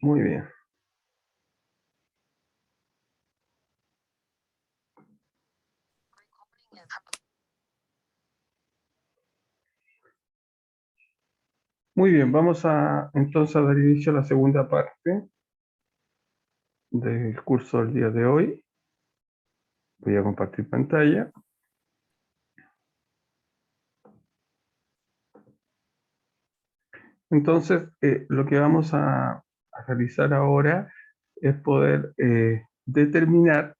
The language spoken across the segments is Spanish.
Muy bien. Muy bien, vamos a entonces a dar inicio a la segunda parte del curso del día de hoy. Voy a compartir pantalla. Entonces, lo que vamos a realizar ahora es poder determinar,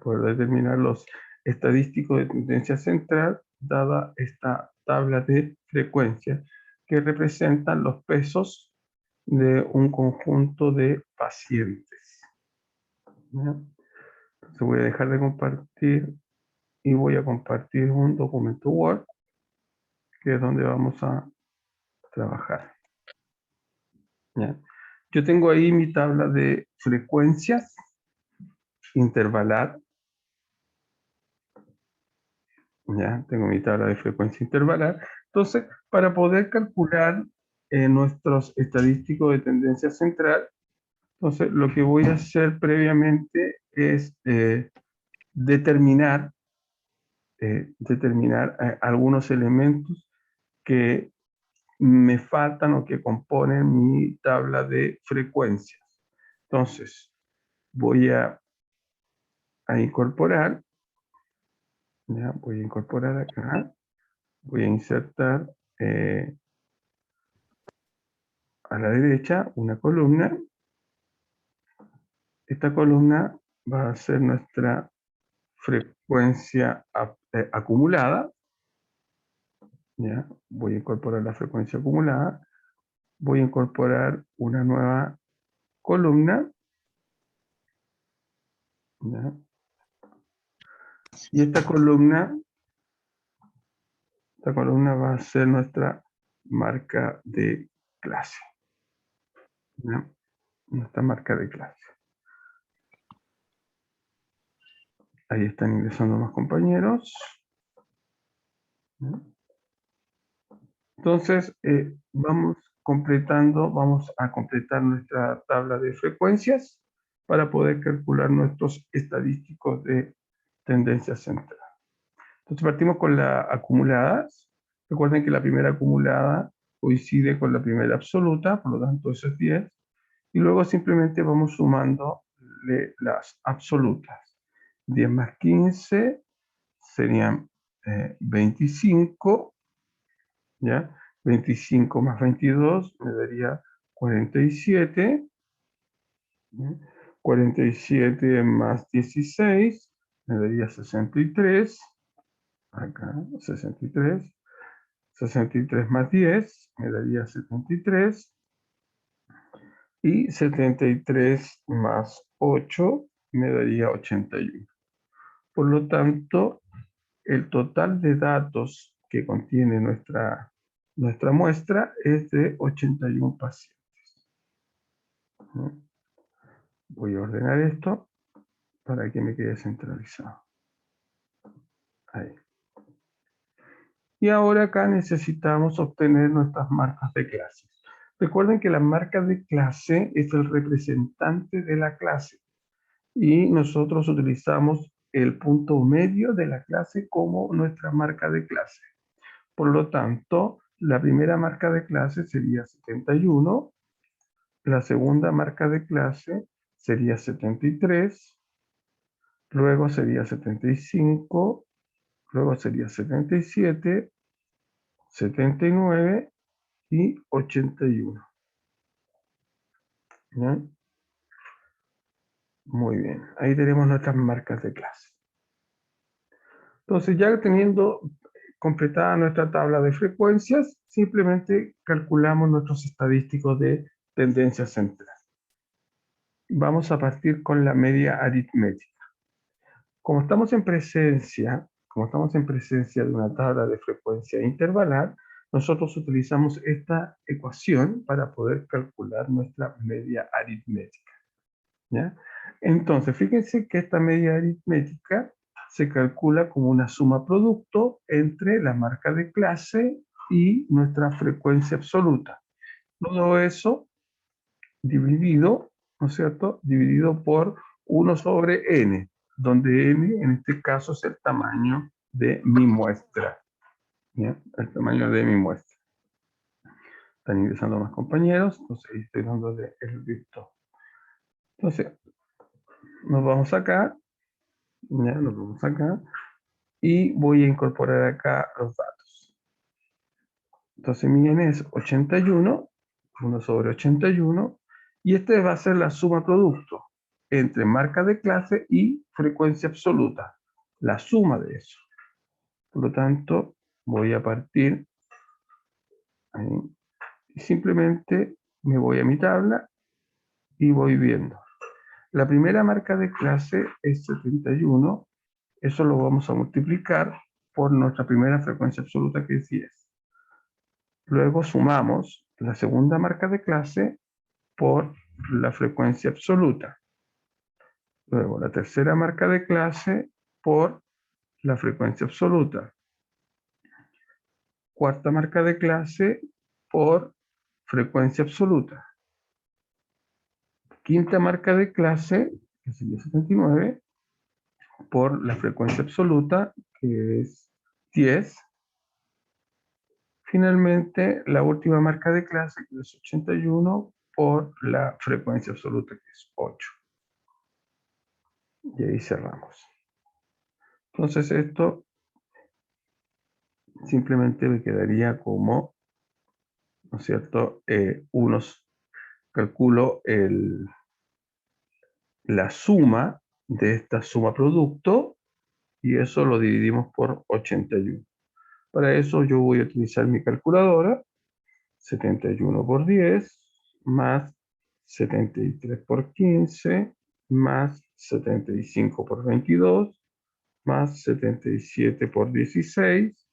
poder determinar los estadísticos de tendencia central, dada esta tabla de frecuencias que representan los pesos de un conjunto de pacientes. ¿Ya? Entonces voy a dejar de compartir y voy a compartir un documento Word, que es donde vamos a trabajar. ¿Ya? Yo tengo ahí mi tabla de frecuencias intervalar. Ya tengo mi tabla de frecuencia intervalar. Entonces, para poder calcular nuestros estadísticos de tendencia central, entonces lo que voy a hacer previamente es determinar, algunos elementos que me faltan o que componen mi tabla de frecuencias. Entonces, voy a incorporar, ya, voy a incorporar acá, voy a insertar a la derecha una columna. Esta columna va a ser nuestra frecuencia acumulada. Ya, voy a incorporar la frecuencia acumulada. Voy a incorporar una nueva columna. ¿Ya? Y esta columna va a ser nuestra marca de clase. ¿Ya? Nuestra marca de clase. Ahí están ingresando más compañeros. ¿Ya? Entonces, vamos a completar nuestra tabla de frecuencias para poder calcular nuestros estadísticos de tendencia central. Entonces, partimos con las acumuladas. Recuerden que la primera acumulada coincide con la primera absoluta, por lo tanto, eso es 10. Y luego simplemente vamos sumando las absolutas. 10 más 15 serían 25. ¿Ya? 25 más 22 me daría 47. ¿Ya? 47 más 16 me daría 63. Acá, 63. 63 más 10 me daría 73. Y 73 más 8 me daría 81. Por lo tanto, el total de datos que contiene nuestra muestra es de 81 pacientes. Voy a ordenar esto para que me quede centralizado. Ahí. Y ahora acá necesitamos obtener nuestras marcas de clase. Recuerden que la marca de clase es el representante de la clase y nosotros utilizamos el punto medio de la clase como nuestra marca de clase. Por lo tanto, la primera marca de clase sería 71, la segunda marca de clase sería 73, luego sería 75, luego sería 77, 79 y 81. ¿Ya? Muy bien, ahí tenemos nuestras marcas de clase. Entonces, ya teniendo completada nuestra tabla de frecuencias, simplemente calculamos nuestros estadísticos de tendencia central. Vamos a partir con la media aritmética. Como estamos en presencia de una tabla de frecuencia intervalar, nosotros utilizamos esta ecuación para poder calcular nuestra media aritmética. ¿Ya? Entonces, fíjense que esta media aritmética se calcula como una suma producto entre la marca de clase y nuestra frecuencia absoluta. Todo eso dividido, ¿no es cierto?, dividido por 1 sobre n, donde n en este caso es el tamaño de mi muestra. ¿Ya? El tamaño de mi muestra. Están ingresando más compañeros, entonces ahí estoy dándole el visto. Entonces, nos vamos acá, ya nos vamos acá, y voy a incorporar acá los datos. Entonces mi n es 81, 1 sobre 81, y este va a ser la suma producto entre marca de clase y frecuencia absoluta, la suma de eso. Por lo tanto, voy a partir ahí, y simplemente me voy a mi tabla y voy viendo. La primera marca de clase es 71, eso lo vamos a multiplicar por nuestra primera frecuencia absoluta, que es 10. Luego sumamos la segunda marca de clase por la frecuencia absoluta. Luego la tercera marca de clase por la frecuencia absoluta. Cuarta marca de clase por frecuencia absoluta. Quinta marca de clase, que sería 79, por la frecuencia absoluta, que es 10. Finalmente, la última marca de clase, que es 81, por la frecuencia absoluta, que es 8. Y ahí cerramos. Entonces esto simplemente me quedaría como, ¿no es cierto? Calculo la suma de esta suma producto y eso lo dividimos por 81. Para eso yo voy a utilizar mi calculadora, 71 por 10, más 73 por 15, más 75 por 22, más 77 por 16,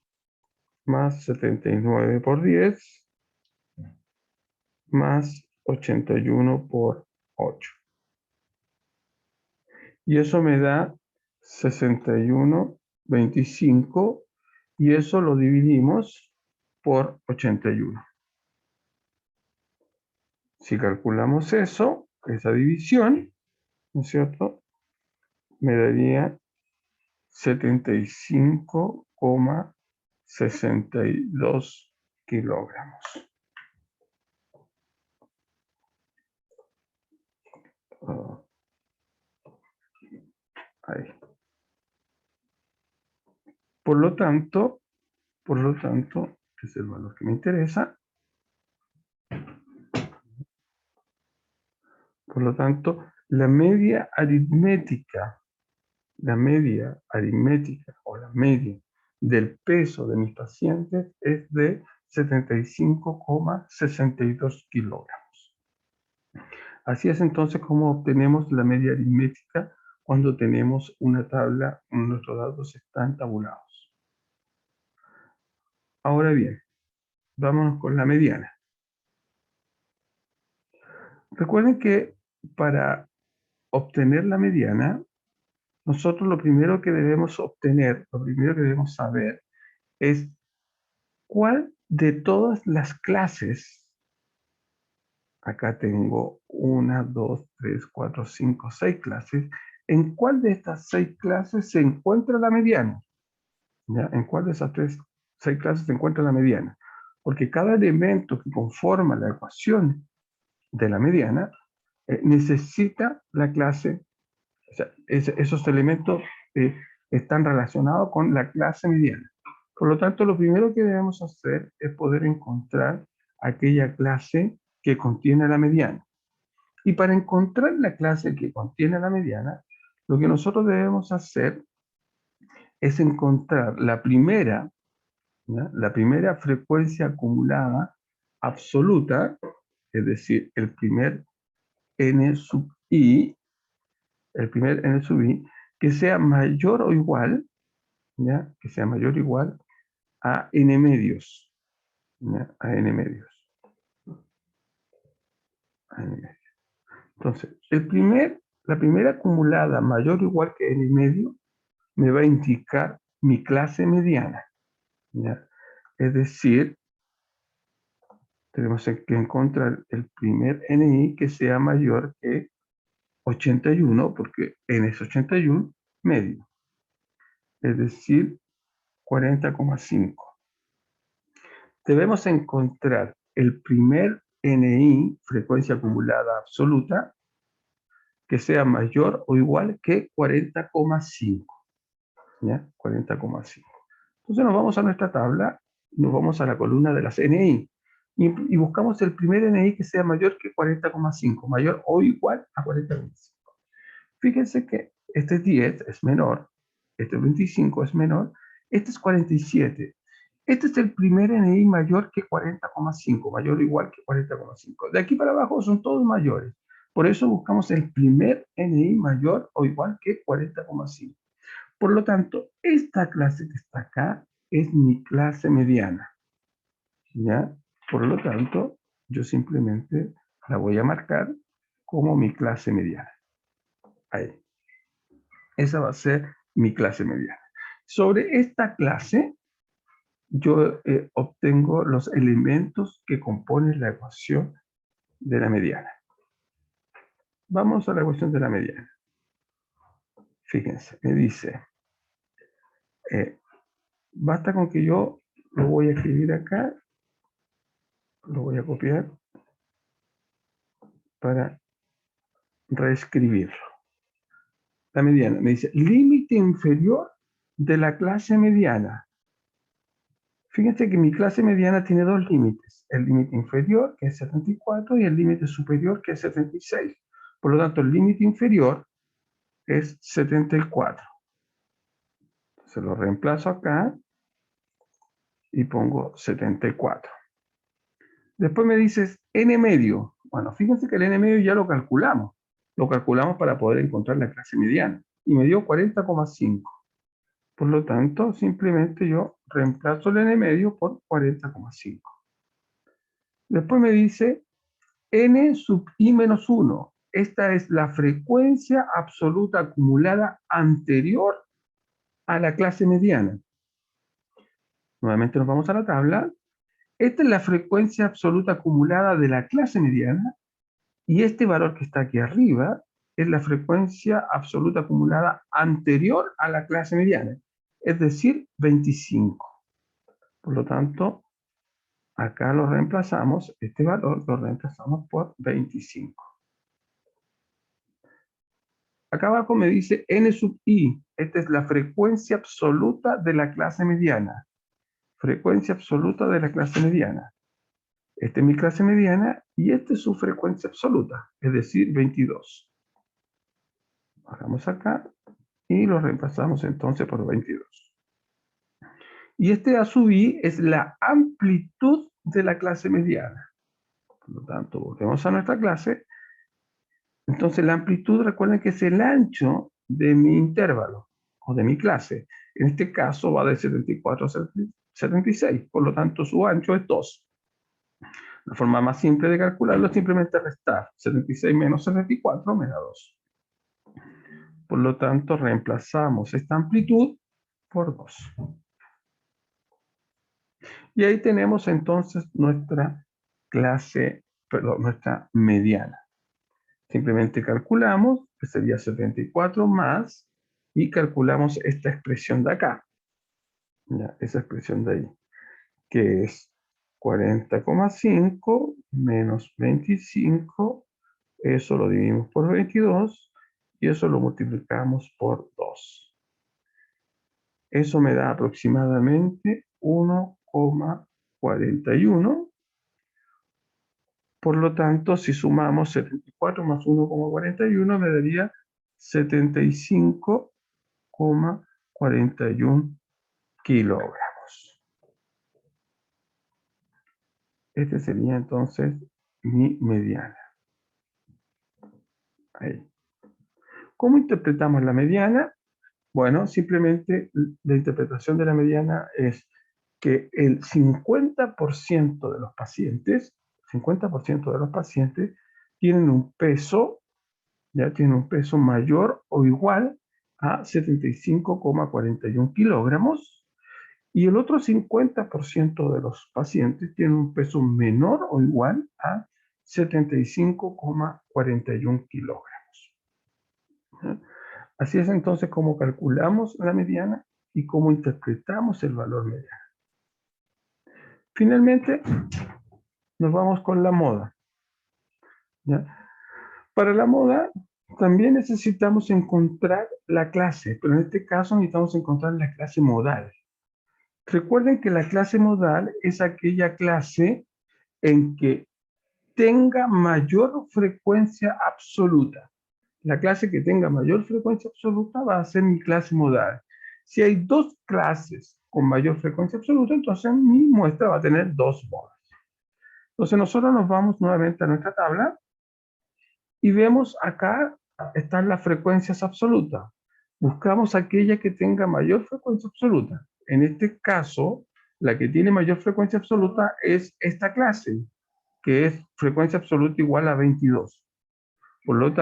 más 79 por 10, más 81 por 8. Y eso me da 61,25 y eso lo dividimos por 81. Si calculamos eso, esa división, ¿no es cierto?, me daría 75,62 kilogramos. Ahí. Por lo tanto, que es el valor que me interesa, por lo tanto, la media aritmética o la media del peso de mis pacientes es de 75,62 kilogramos. Así es entonces como obtenemos la media aritmética cuando tenemos una tabla, nuestros datos están tabulados. Ahora bien, vámonos con la mediana. Recuerden que para obtener la mediana, nosotros lo primero que debemos obtener, lo primero que debemos saber es cuál de todas las clases, acá tengo 1, 2, 3, 4, 5, 6 clases, en cuál de estas 6 clases se encuentra la mediana. ¿Ya? ¿En cuál de esas 6 clases se encuentra la mediana? Porque cada elemento que conforma la ecuación de la mediana necesita la clase, o sea, esos elementos están relacionados con la clase mediana. Por lo tanto, lo primero que debemos hacer es poder encontrar aquella clase que contiene la mediana. Y para encontrar la clase que contiene la mediana, lo que nosotros debemos hacer es encontrar la primera, ¿ya?, la primera frecuencia acumulada absoluta, es decir, el primer n sub i, que sea mayor o igual, ¿ya?, que sea mayor o igual a n medios, ¿ya?, a n medios. Entonces, la primera acumulada mayor o igual que n medio me va a indicar mi clase mediana, ¿ya? Es decir, Tenemos que encontrar el primer NI que sea mayor que 81, porque N es 81 medio, es decir, 40,5. Debemos encontrar el primer NI, frecuencia acumulada absoluta, que sea mayor o igual que 40,5. ¿Ya? 40,5. Entonces nos vamos a nuestra tabla, nos vamos a la columna de las NI y buscamos el primer NI que sea mayor que 40,5, mayor o igual a 40,5. Fíjense que este 10 es menor, este 25 es menor, este es 47. Este es el primer NI mayor que 40,5, mayor o igual que 40,5. De aquí para abajo son todos mayores. Por eso buscamos el primer NI mayor o igual que 40,5. Por lo tanto, esta clase que está acá es mi clase mediana. ¿Ya? Por lo tanto, yo simplemente la voy a marcar como mi clase mediana. Ahí. Esa va a ser mi clase mediana. Sobre esta clase, yo obtengo los elementos que componen la ecuación de la mediana. Vamos a la ecuación de la mediana. Fíjense, me dice, basta con que yo lo voy a escribir acá, lo voy a copiar para reescribirlo. La mediana, me dice, límite inferior de la clase mediana. Fíjense que mi clase mediana tiene dos límites. El límite inferior, que es 74, y el límite superior, que es 76. Por lo tanto, el límite inferior es 74. Se lo reemplazo acá y pongo 74. Después me dices n medio. Bueno, fíjense que el n medio ya lo calculamos. Lo calculamos para poder encontrar la clase mediana. Y me dio 40,5. Por lo tanto, simplemente yo reemplazo el n medio por 40,5. Después me dice n sub i menos 1. Esta es la frecuencia absoluta acumulada anterior a la clase mediana. Nuevamente nos vamos a la tabla. Esta es la frecuencia absoluta acumulada de la clase mediana y este valor que está aquí arriba es la frecuencia absoluta acumulada anterior a la clase mediana, es decir, 25. Por lo tanto, acá lo reemplazamos, este valor lo reemplazamos por 25. Acá abajo me dice n sub i. Esta es la frecuencia absoluta de la clase mediana. Frecuencia absoluta de la clase mediana. Esta es mi clase mediana y esta es su frecuencia absoluta, es decir, 22. Bajamos acá y lo reemplazamos entonces por 22. Y este A sub i es la amplitud de la clase mediana. Por lo tanto, volvemos a nuestra clase. Entonces, la amplitud, recuerden que es el ancho de mi intervalo o de mi clase. En este caso va de 74 a 76, por lo tanto su ancho es 2. La forma más simple de calcularlo es simplemente restar. 76 menos 74 me da 2. Por lo tanto, reemplazamos esta amplitud por 2. Y ahí tenemos entonces nuestra clase, perdón, nuestra mediana. Simplemente calculamos, que sería 74 más, y calculamos esta expresión de acá. ¿Ya? Esa expresión de ahí, que es 40,5 menos 25, eso lo dividimos por 22, y eso lo multiplicamos por 2. Eso me da aproximadamente 1,41. Por lo tanto, si sumamos 74 más 1,41 me daría 75,41 kilogramos. Este sería entonces mi mediana. Ahí. ¿Cómo interpretamos la mediana? Bueno, simplemente la interpretación de la mediana es que el 50% de los pacientes, 50% de los pacientes tienen un peso, ya tienen un peso mayor o igual a 75,41 kilogramos Y el otro 50% de los pacientes tienen un peso menor o igual a 75,41 kilogramos. ¿Ya? Así es entonces como calculamos la mediana y cómo interpretamos el valor mediano. Finalmente, nos vamos con la moda. ¿Ya? Para la moda, también necesitamos encontrar la clase, pero en este caso necesitamos encontrar la clase modal. Recuerden que la clase modal es aquella clase en que tenga mayor frecuencia absoluta. La clase que tenga mayor frecuencia absoluta va a ser mi clase modal. Si hay dos clases con mayor frecuencia absoluta, entonces mi muestra va a tener dos modas. Entonces nosotros nos vamos nuevamente a nuestra tabla y vemos acá están las frecuencias absolutas. Buscamos aquella que tenga mayor frecuencia absoluta. En este caso, la que tiene mayor frecuencia absoluta es esta clase, que es frecuencia absoluta igual a 22. Por lo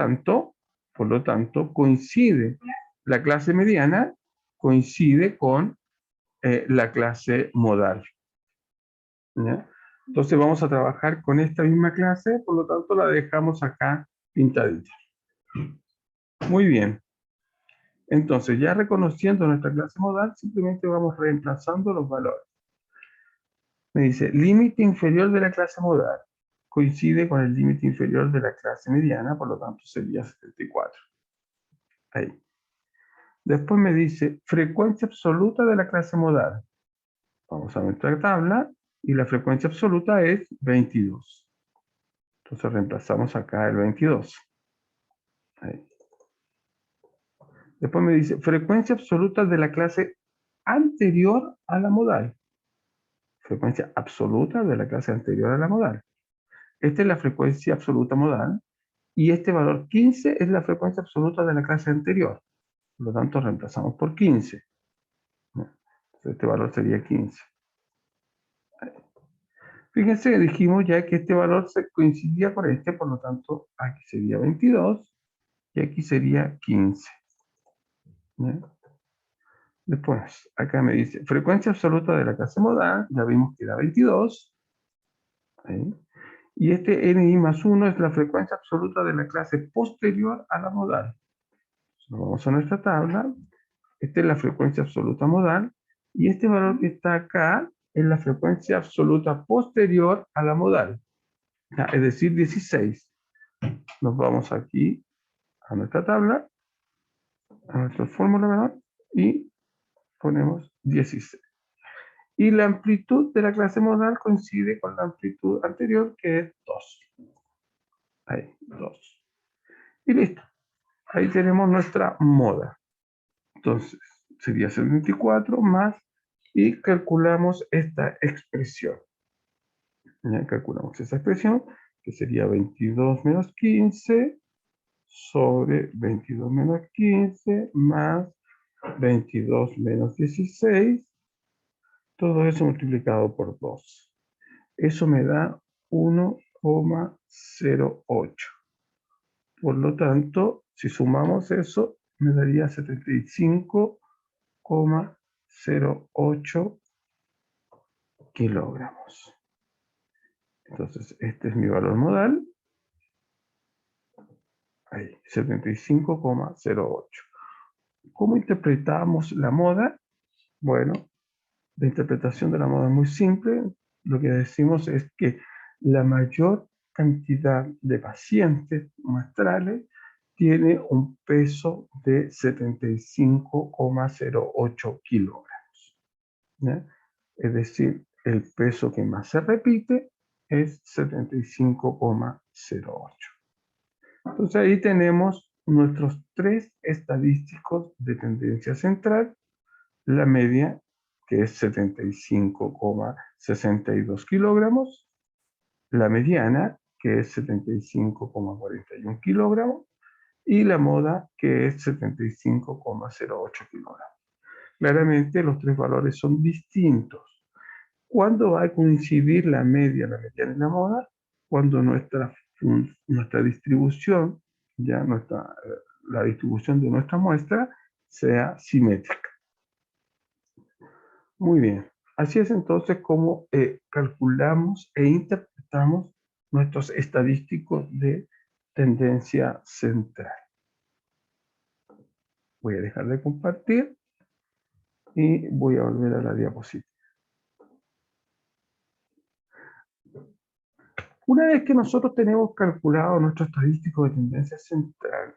tanto, coincide la clase mediana, coincide con la clase modal. ¿Ya? Entonces vamos a trabajar con esta misma clase, por lo tanto la dejamos acá pintadita. Muy bien. Entonces, ya reconociendo nuestra clase modal, simplemente vamos reemplazando los valores. Me dice, límite inferior de la clase modal. Coincide con el límite inferior de la clase mediana, por lo tanto sería 74. Ahí. Después me dice, frecuencia absoluta de la clase modal. Vamos a nuestra tabla y la frecuencia absoluta es 22. Entonces reemplazamos acá el 22. Ahí. Después me dice, frecuencia absoluta de la clase anterior a la modal. Frecuencia absoluta de la clase anterior a la modal. Esta es la frecuencia absoluta modal y este valor 15 es la frecuencia absoluta de la clase anterior. Por lo tanto, reemplazamos por 15. Entonces, este valor sería 15. Fíjense que dijimos ya que este valor se coincidía con este, por lo tanto, aquí sería 22 y aquí sería 15. ¿Ya? Después, acá me dice frecuencia absoluta de la clase modal, ya vimos que era 22. Ahí. Y este NI más 1 es la frecuencia absoluta de la clase posterior a la modal. Nos vamos a nuestra tabla. Esta es la frecuencia absoluta modal. Y este valor que está acá es la frecuencia absoluta posterior a la modal. Es decir, 16. Nos vamos aquí a nuestra tabla, a nuestra fórmula, ¿verdad? Y ponemos 16. Y la amplitud de la clase modal coincide con la amplitud anterior, que es 2. Ahí, 2. Y listo. Ahí tenemos nuestra moda. Entonces, sería 74 más y calculamos esta expresión. ¿Ya? Calculamos esa expresión, que sería 22 menos 15 sobre 22 menos 15 más 22 menos 16. Todo eso multiplicado por 2. Eso me da 1,08. Por lo tanto, si sumamos eso, me daría 75,08 kilogramos. Entonces, este es mi valor modal. Ahí, 75,08. ¿Cómo interpretamos la moda? Bueno, la interpretación de la moda es muy simple. Lo que decimos es que la mayor cantidad de pacientes muestrales tiene un peso de 75,08 kilogramos. ¿Ya? Es decir, el peso que más se repite es 75,08. Entonces ahí tenemos nuestros tres estadísticos de tendencia central, la media, que es 75,62 kilogramos, la mediana, que es 75,41 kilogramos, y la moda, que es 75,08 kilogramos. Claramente los tres valores son distintos. ¿Cuándo va a coincidir la media, la mediana y la moda? Cuando nuestra distribución, la distribución de nuestra muestra sea simétrica. Muy bien. Así es entonces como calculamos e interpretamos nuestros estadísticos de tendencia central. Voy a dejar de compartir y voy a volver a la diapositiva. Una vez que nosotros tenemos calculado nuestro estadístico de tendencia central,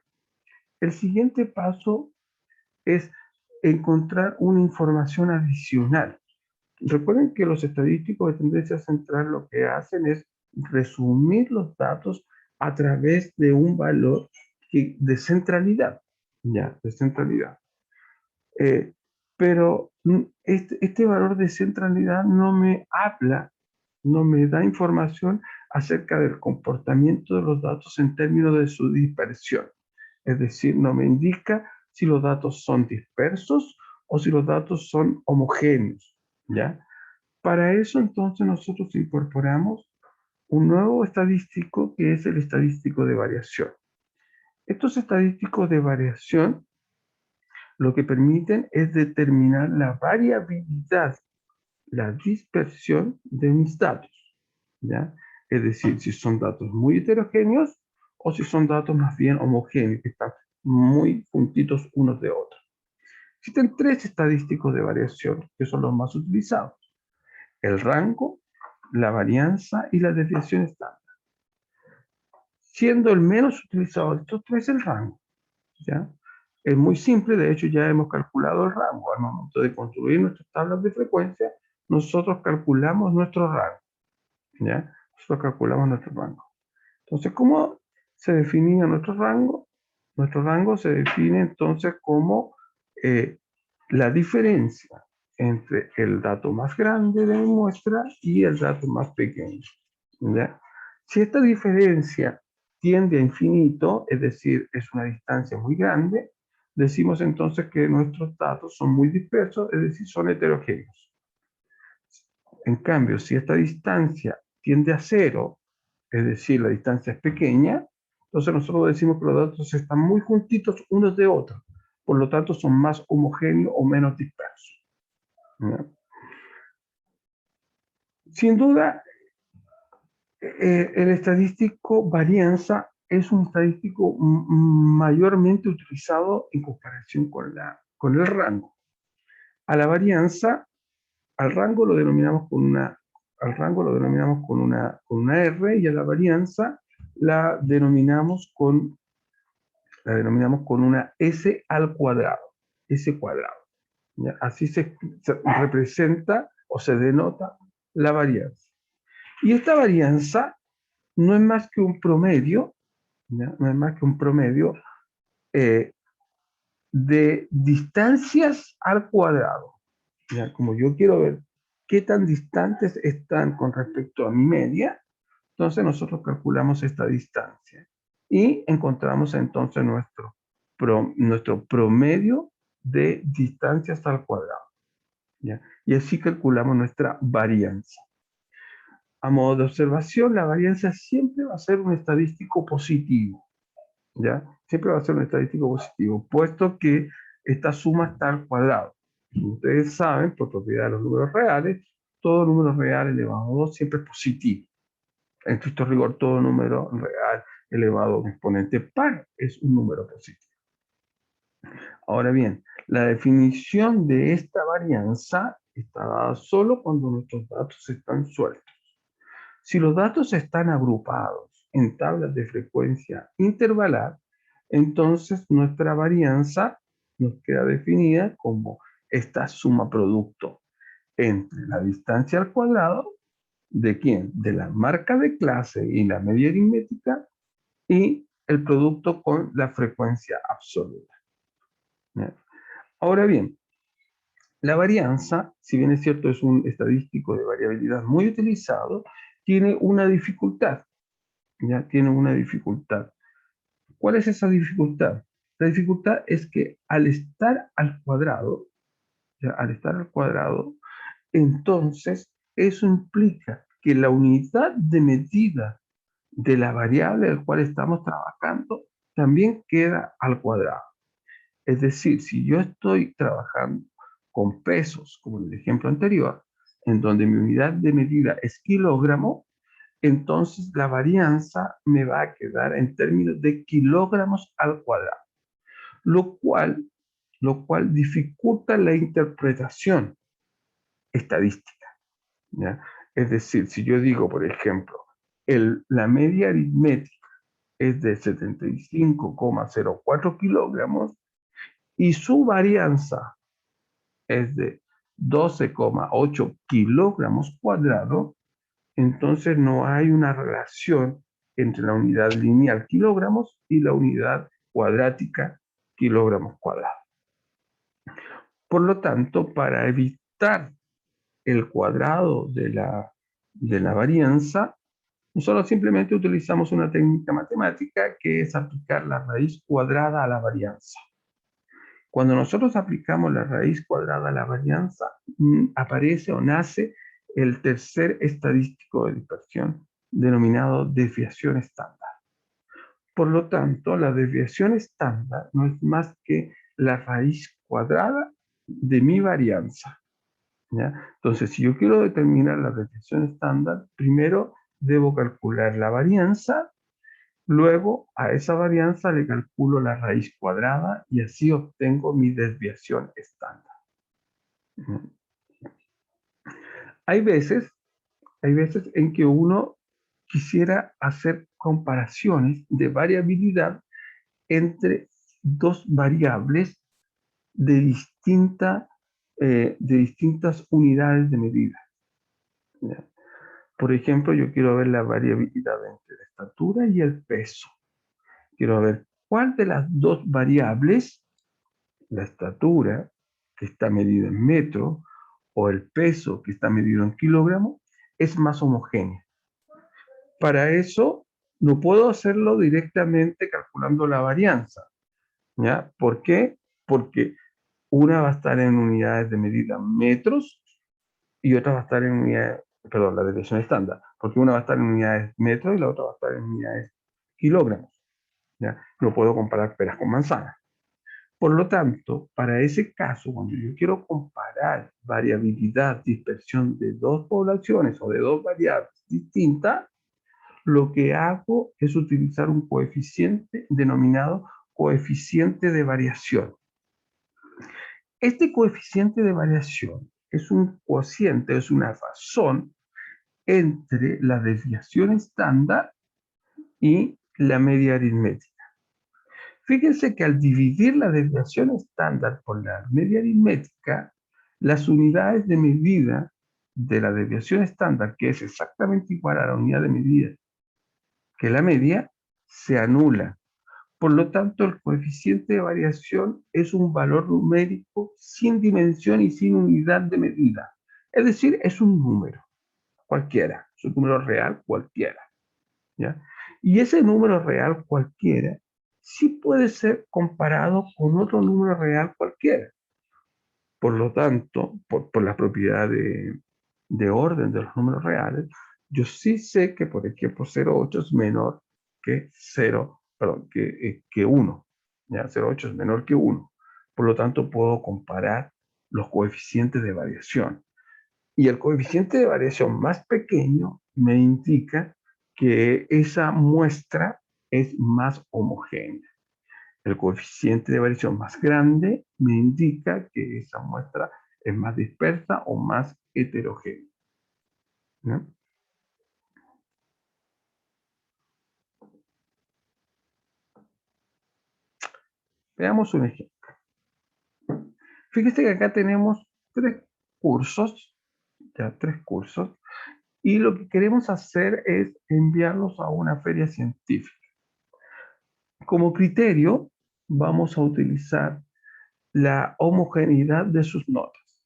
el siguiente paso es encontrar una información adicional. Recuerden que los estadísticos de tendencia central lo que hacen es resumir los datos a través de un valor de centralidad, ¿ya? De centralidad. Pero este valor de centralidad no me habla, no me da información acerca del comportamiento de los datos en términos de su dispersión. Es decir, no me indica si los datos son dispersos o si los datos son homogéneos, ¿ya? Para eso entonces nosotros incorporamos un nuevo estadístico que es el estadístico de variación. Estos estadísticos de variación lo que permiten es determinar la variabilidad, la dispersión de mis datos, ¿ya? Es decir, si son datos muy heterogéneos o si son datos más bien homogéneos, que están muy juntitos unos de otros. Existen tres estadísticos de variación que son los más utilizados: el rango, la varianza y la desviación estándar. Siendo el menos utilizado de estos tres el rango, ¿ya? Es muy simple, de hecho ya hemos calculado el rango. Al momento de construir nuestras tablas de frecuencia, nosotros calculamos nuestro rango, ¿ya? Nosotros calculamos nuestro rango. Entonces, ¿cómo se definía nuestro rango? Nuestro rango se define entonces como la diferencia entre el dato más grande de mi muestra y el dato más pequeño, ¿ya? Si esta diferencia tiende a infinito, es decir, es una distancia muy grande, decimos entonces que nuestros datos son muy dispersos, es decir, son heterogéneos. En cambio, si esta distancia tiende a cero, es decir, la distancia es pequeña, entonces nosotros decimos que los datos están muy juntitos unos de otros, por lo tanto son más homogéneos o menos dispersos, ¿no? Sin duda, el estadístico varianza es un estadístico mayormente utilizado en comparación con el rango. A la varianza, al rango lo denominamos con una, con una R, y a la varianza la denominamos con una S al cuadrado, S cuadrado, ¿ya? Así se representa o se denota la varianza. Y esta varianza no es más que un promedio, ¿ya? No es más que un promedio eh, de distancias al cuadrado, ¿ya? Como yo quiero ver qué tan distantes están con respecto a mi media, entonces nosotros calculamos esta distancia y encontramos entonces nuestro promedio de distancias al cuadrado, ¿ya? Y así calculamos nuestra varianza. A modo de observación, la varianza siempre va a ser un estadístico positivo, ¿ya? Siempre va a ser un estadístico positivo, puesto que esta suma está al cuadrado. Como ustedes saben, por propiedad de los números reales, todo número real elevado a 2 siempre es positivo. En estricto rigor, todo número real elevado a un exponente par es un número positivo. Ahora bien, la definición de esta varianza está dada solo cuando nuestros datos están sueltos. Si los datos están agrupados en tablas de frecuencia intervalar, entonces nuestra varianza nos queda definida como esta suma producto entre la distancia al cuadrado, ¿de quién? De la marca de clase y la media aritmética, y el producto con la frecuencia absoluta. ¿Ya? Ahora bien, la varianza, si bien es cierto es un estadístico de variabilidad muy utilizado, tiene una dificultad, ¿ya? Tiene una dificultad. ¿Cuál es esa dificultad? La dificultad es que al estar al cuadrado, ¿ya? Al estar al cuadrado, entonces eso implica que la unidad de medida de la variable al cual estamos trabajando también queda al cuadrado. Es decir, si yo estoy trabajando con pesos, como en el ejemplo anterior, en donde mi unidad de medida es kilogramo, entonces la varianza me va a quedar en términos de kilogramos al cuadrado, lo cual dificulta la interpretación estadística, ¿ya? Es decir, si yo digo, por ejemplo, la media aritmética es de 75,04 kilogramos y su varianza es de 12,8 kilogramos cuadrados, entonces no hay una relación entre la unidad lineal kilogramos y la unidad cuadrática kilogramos cuadrados. Por lo tanto, para evitar el cuadrado de la varianza, nosotros simplemente utilizamos una técnica matemática que es aplicar la raíz cuadrada a la varianza. Cuando nosotros aplicamos la raíz cuadrada a la varianza, aparece o nace el tercer estadístico de dispersión, denominado desviación estándar. Por lo tanto, la desviación estándar no es más que la raíz cuadrada de mi varianza, ¿ya? Entonces, si yo quiero determinar la desviación estándar, primero debo calcular la varianza, luego a esa varianza le calculo la raíz cuadrada y así obtengo mi desviación estándar. Hay veces en que uno quisiera hacer comparaciones de variabilidad entre dos variables de, de distintas unidades de medida, ¿ya? Por ejemplo, yo quiero ver la variabilidad entre la estatura y el peso. Quiero ver cuál de las dos variables, la estatura, que está medida en metros, o el peso, que está medido en kilogramos, es más homogénea. Para eso, no puedo hacerlo directamente calculando la varianza, ¿ya? ¿Por qué? Porque una va a estar en unidades de medida metros y otra va a estar en unidades, perdón, la desviación estándar, porque una va a estar en unidades metros y la otra va a estar en unidades kilogramos, ¿ya? No puedo comparar peras con manzanas. Por lo tanto, para ese caso, cuando yo quiero comparar variabilidad, dispersión de dos poblaciones o de dos variables distintas, lo que hago es utilizar un coeficiente denominado coeficiente de variación. Este coeficiente de variación es un cociente, es una razón entre la desviación estándar y la media aritmética. Fíjense que al dividir la desviación estándar por la media aritmética, las unidades de medida de la desviación estándar, que es exactamente igual a la unidad de medida que la media, se anula. Por lo tanto, el coeficiente de variación es un valor numérico sin dimensión y sin unidad de medida. Es decir, es un número cualquiera, es un número real cualquiera, ¿ya? Y ese número real cualquiera sí puede ser comparado con otro número real cualquiera. Por lo tanto, por la propiedad de orden de los números reales, yo sí sé que, por ejemplo, 0,8 es menor que 0, perdón, que 1. ¿Ya? 0,8 es menor que 1. Por lo tanto, puedo comparar los coeficientes de variación. Y el coeficiente de variación más pequeño me indica que esa muestra es más homogénea. El coeficiente de variación más grande me indica que esa muestra es más dispersa o más heterogénea, ¿no? Veamos un ejemplo. Fíjese que acá tenemos cursos, tres cursos, y lo que queremos hacer es enviarlos a una feria científica. Como criterio, vamos a utilizar la homogeneidad de sus notas.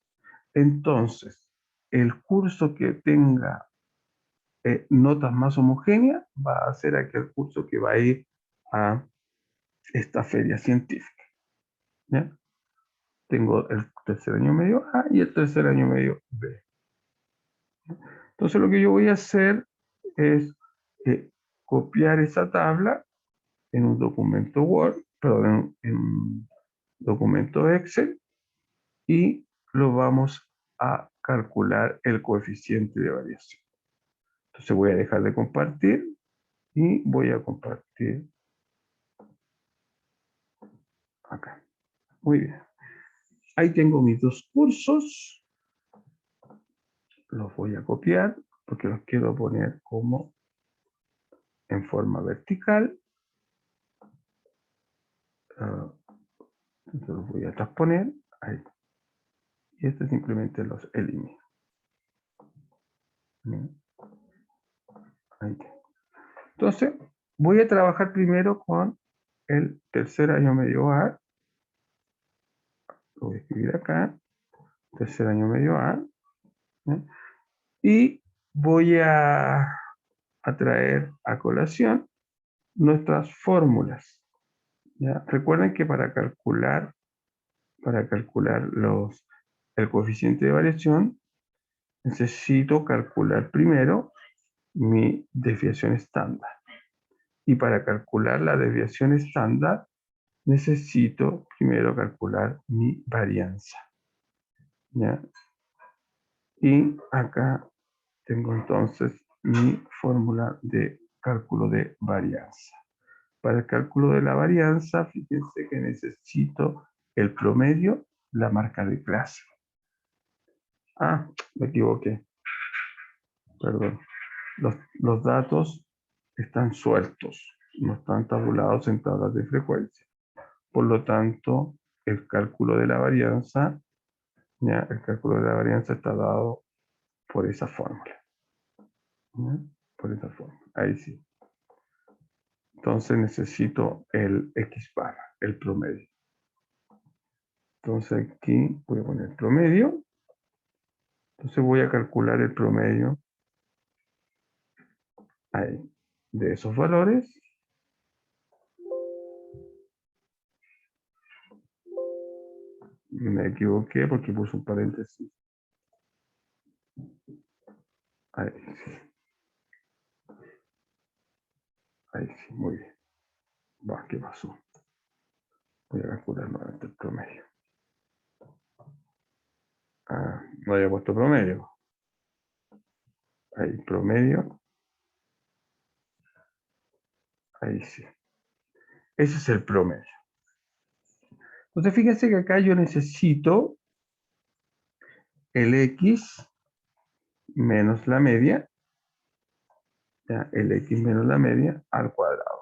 Entonces, el curso que tenga notas más homogéneas va a ser aquel curso que va a ir a esta feria científica, ¿ya? Tengo el tercer año medio A y el tercer año medio B. Entonces lo que yo voy a hacer es copiar esa tabla en un documento Word, perdón, en un documento Excel y lo vamos a calcular el coeficiente de variación. Entonces voy a dejar de compartir y voy a compartir acá. Muy bien. Ahí tengo mis dos cursos. Los voy a copiar porque los quiero poner como en forma vertical. Entonces los voy a transponer. Ahí. Y este simplemente los elimino. Ahí. Entonces, voy a trabajar primero con el tercer año medio A. Lo voy a escribir acá. Tercer año medio A. ¿Sí? Y voy a traer a colación nuestras fórmulas. ¿Ya? Recuerden que para calcular el coeficiente de variación, necesito calcular primero mi desviación estándar. Y para calcular la desviación estándar, necesito primero calcular mi varianza. ¿Ya? Y acá tengo entonces mi fórmula de cálculo de varianza. Para el cálculo de la varianza, fíjense que necesito el promedio, la marca de clase. Ah, me equivoqué. Perdón. Los datos están sueltos, no están tabulados en tablas de frecuencia. Por lo tanto, el cálculo de la varianza, ya, el cálculo de la varianza está dado por esa fórmula. ¿Ya? Por esa fórmula. Ahí sí. Entonces necesito el X bar, el promedio. Entonces aquí voy a poner promedio. Entonces voy a calcular el promedio ahí, de esos valores. Me equivoqué porque puse un paréntesis. Ahí sí. Ahí sí, muy bien. Va, ¿qué pasó? Voy a calcular nuevamente el promedio. Ah, no había puesto promedio. Ahí, promedio. Ahí sí. Ese es el promedio. Entonces fíjense que acá yo necesito el X menos la media. Ya, el X menos la media al cuadrado.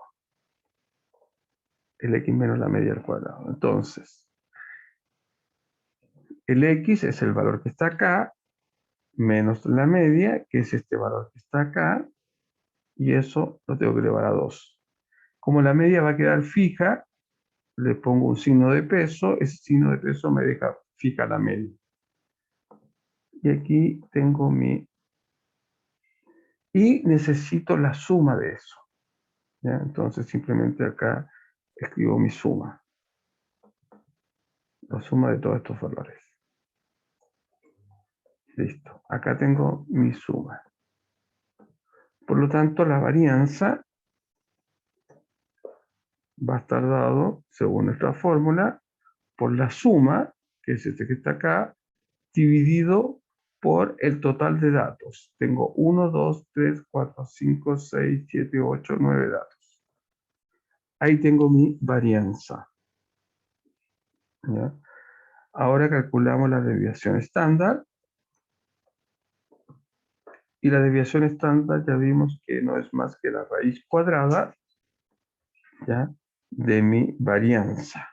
El X menos la media al cuadrado. Entonces, el X es el valor que está acá, menos la media, que es este valor que está acá, y eso lo tengo que elevar a 2. Como la media va a quedar fija, le pongo un signo de peso, ese signo de peso me deja fija la media. Y aquí tengo mi... Y necesito la suma de eso. ¿Ya? Entonces simplemente acá escribo mi suma. La suma de todos estos valores. Listo. Acá tengo mi suma. Por lo tanto, la varianza va a estar dado, según nuestra fórmula, por la suma, que es este que está acá, dividido por el total de datos. Tengo 1, 2, 3, 4, 5, 6, 7, 8, 9 datos. Ahí tengo mi varianza. ¿Ya? Ahora calculamos la desviación estándar. Y la desviación estándar ya vimos que no es más que la raíz cuadrada, ¿ya?, de mi varianza.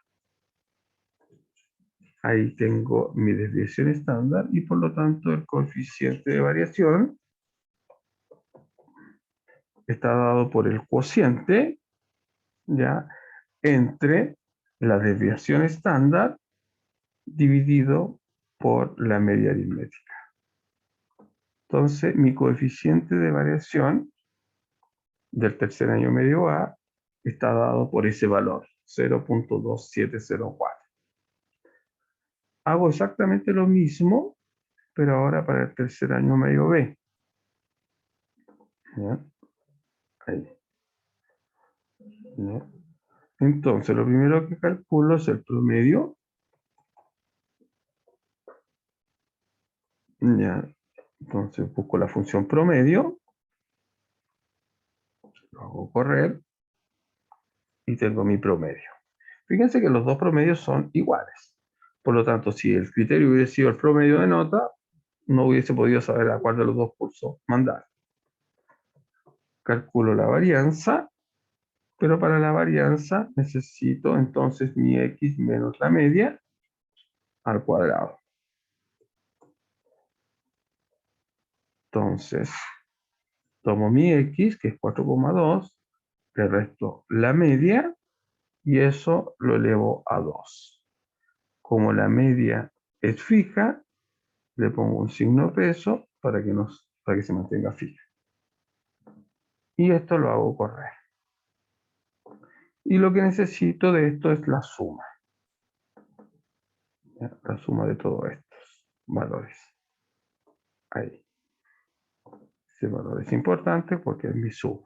Ahí tengo mi desviación estándar y por lo tanto el coeficiente de variación está dado por el cociente, ¿ya?, entre la desviación estándar dividido por la media aritmética. Entonces, mi coeficiente de variación del tercer año medio A está dado por ese valor, 0.2704. Hago exactamente lo mismo, pero ahora para el tercer año medio B. ¿Ya? Ahí. ¿Ya? Entonces, lo primero que calculo es el promedio. Ya. Entonces busco la función promedio, lo hago correr y tengo mi promedio. Fíjense que los dos promedios son iguales. Por lo tanto, si el criterio hubiese sido el promedio de nota, no hubiese podido saber a cuál de los dos cursos mandar. Calculo la varianza, pero para la varianza necesito entonces mi x menos la media al cuadrado. Entonces, tomo mi x, que es 4,2, le resto la media y eso lo elevo a 2. Como la media es fija, le pongo un signo peso para que se mantenga fija. Y esto lo hago correr. Y lo que necesito de esto es la suma. ¿Ya? La suma de todos estos valores. Ahí. Ese valor es importante porque es mi suma.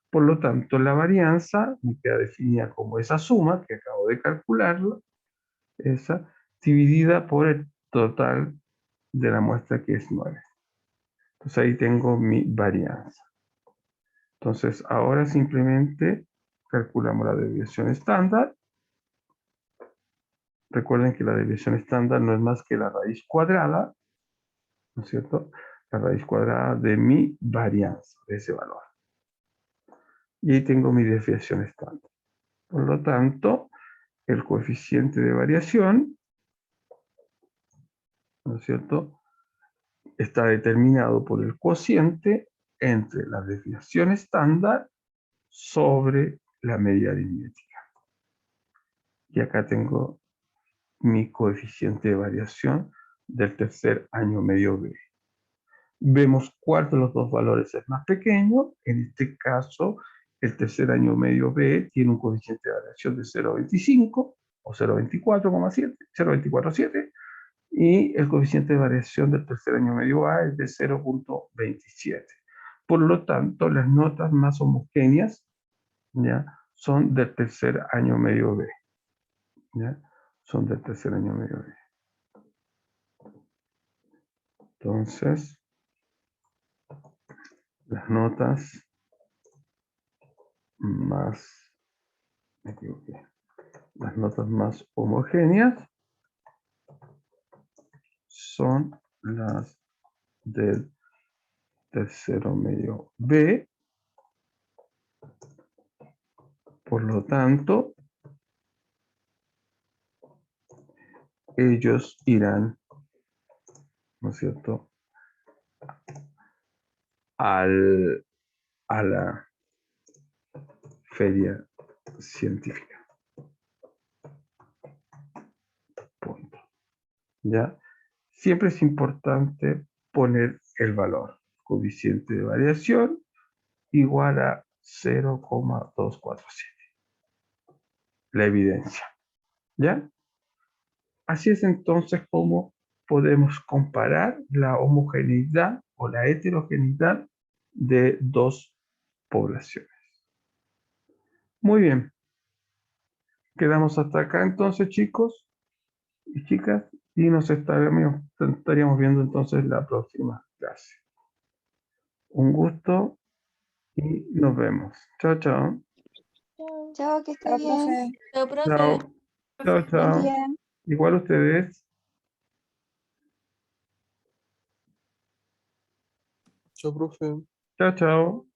Por lo tanto, la varianza me queda definida como esa suma que acabo de calcularla, esa, dividida por el total de la muestra que es 9. Entonces ahí tengo mi varianza. Entonces ahora simplemente calculamos la desviación estándar. Recuerden que la desviación estándar no es más que la raíz cuadrada, ¿no es cierto? La raíz cuadrada de mi varianza, de ese valor. Y ahí tengo mi desviación estándar. Por lo tanto, el coeficiente de variación, ¿no es cierto?, está determinado por el cociente entre la desviación estándar sobre la media aritmética. Y acá tengo mi coeficiente de variación del tercer año medio B. Vemos cuál de los dos valores es más pequeño. En este caso, el tercer año medio B tiene un coeficiente de variación de 0,25 o 0,24,7, 0,247, y el coeficiente de variación del tercer año medio A es de 0,27. Por lo tanto, las notas más homogéneas, ¿ya?, son del tercer año medio B. ¿Ya? Son del tercer año medio B. Entonces, las notas más, me equivoqué, las notas más homogéneas son las del tercero medio B. Por lo tanto, ellos irán, ¿no es cierto?, a la feria científica. Punto. ¿Ya? Siempre es importante poner el valor. Coeficiente de variación igual a 0,247. La evidencia. ¿Ya? Así es entonces como podemos comparar la homogeneidad o la heterogeneidad de dos poblaciones. Muy bien. Quedamos hasta acá entonces, chicos y chicas, y nos estaríamos viendo entonces la próxima clase. Un gusto y nos vemos. Chao, chao. Chao, que esté Chao, bien. profe. Chao, profe. Chao. Chao, Buen chao. día. Igual ustedes. Chao, profe. Chao, chao.